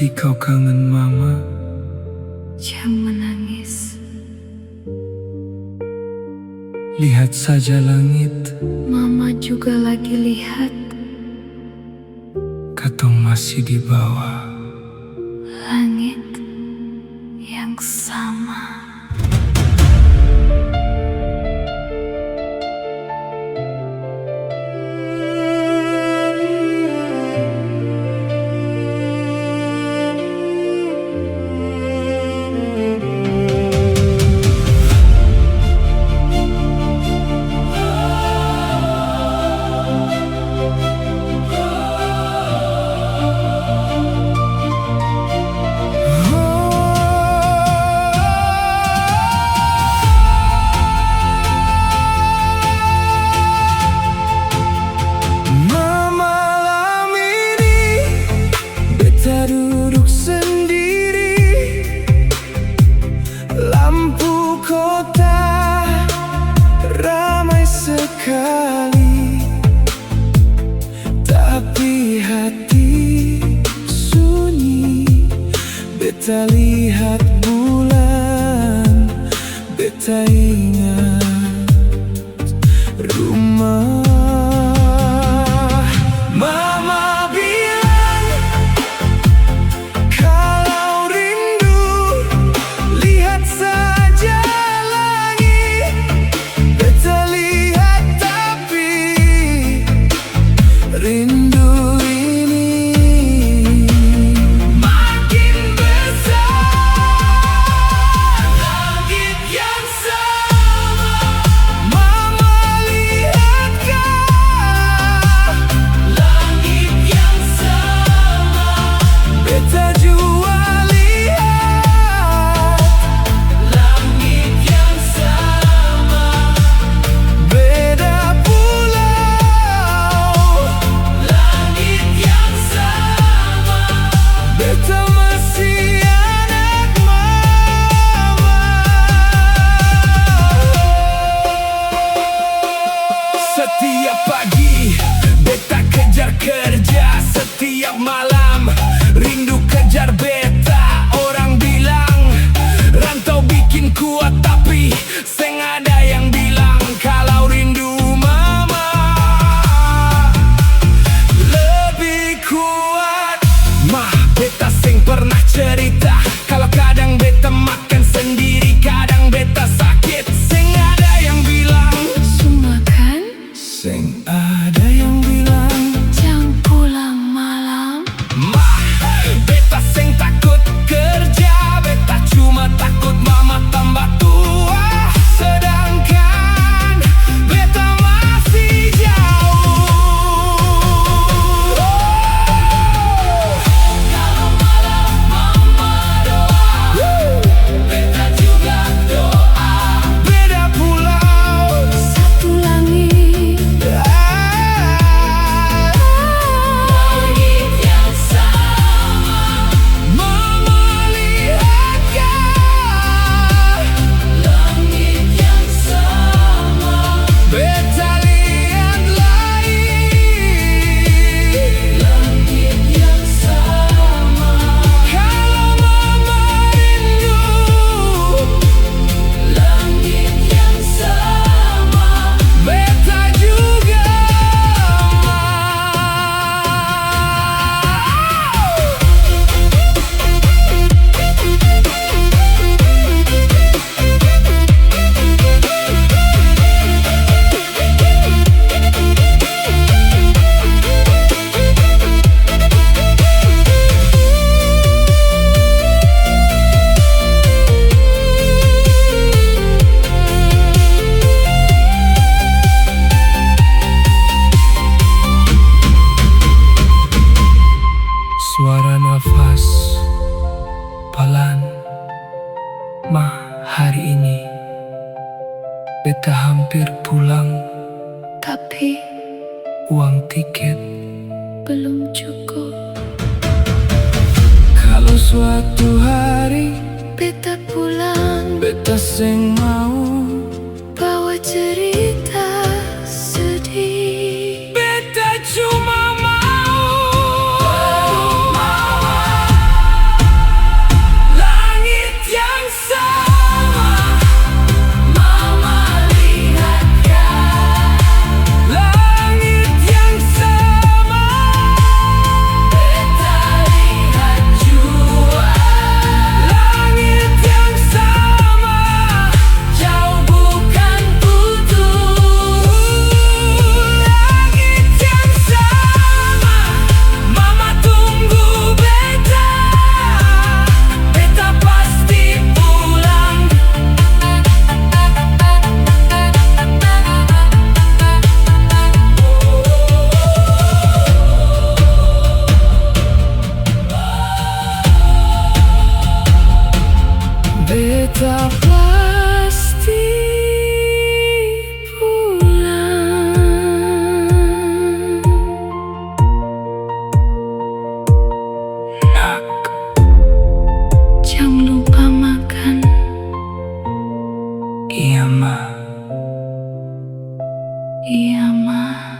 Berarti kau kangen mama. Jangan menangis. Lihat saja langit, Mama juga lagi lihat. katong masih di bawah. Langit yang sama. Duduk sendiri, lampu kota ramai sekali, tapi hati sunyi. Beta lihat bulan, beta ingat rumah. Mama bilang kalau rindu lihat saja langit. Beta lihat tapi rindu ini makin besar. Langit yang sama, mama lihatkah? Langit yang sama, beta juga lihat. Langit yang sama, beda pulau. Langit yang sama, beta masih anak mama. Setiap pagi beta kejar kerja, setiap malam rindu kejar beta. Orang bilang rantau bikin kuat, tapi seng ada yang bilang kalau rindu mama lebih kuat. Mah, beta seng pernah cerita kalau kadang beta makan sendiri, kadang beta sakit. Seng ada yang bilang, Semua kan? seng ada yang bilang. Jangan pulang malam. Mah, beta seng takut kerja, beta cuma takut mama tambah tua. Sedangkan beta masih jauh. Kalau malam mama doa, beta juga doa. Beda pulau, Satu langit. langit yang sama, mama lihatkah? Langit yang sama, beta lihat lain. Langit yang sama, kalau mama rindu. Langit yang sama, beta juga suara nafas pelan. Mah, hari ini beta hampir pulang, Tapi uang tiket belum cukup. kalau suatu hari Beta pulang beta seng mau. bawa cerita sedih. Beta cuma mau ama.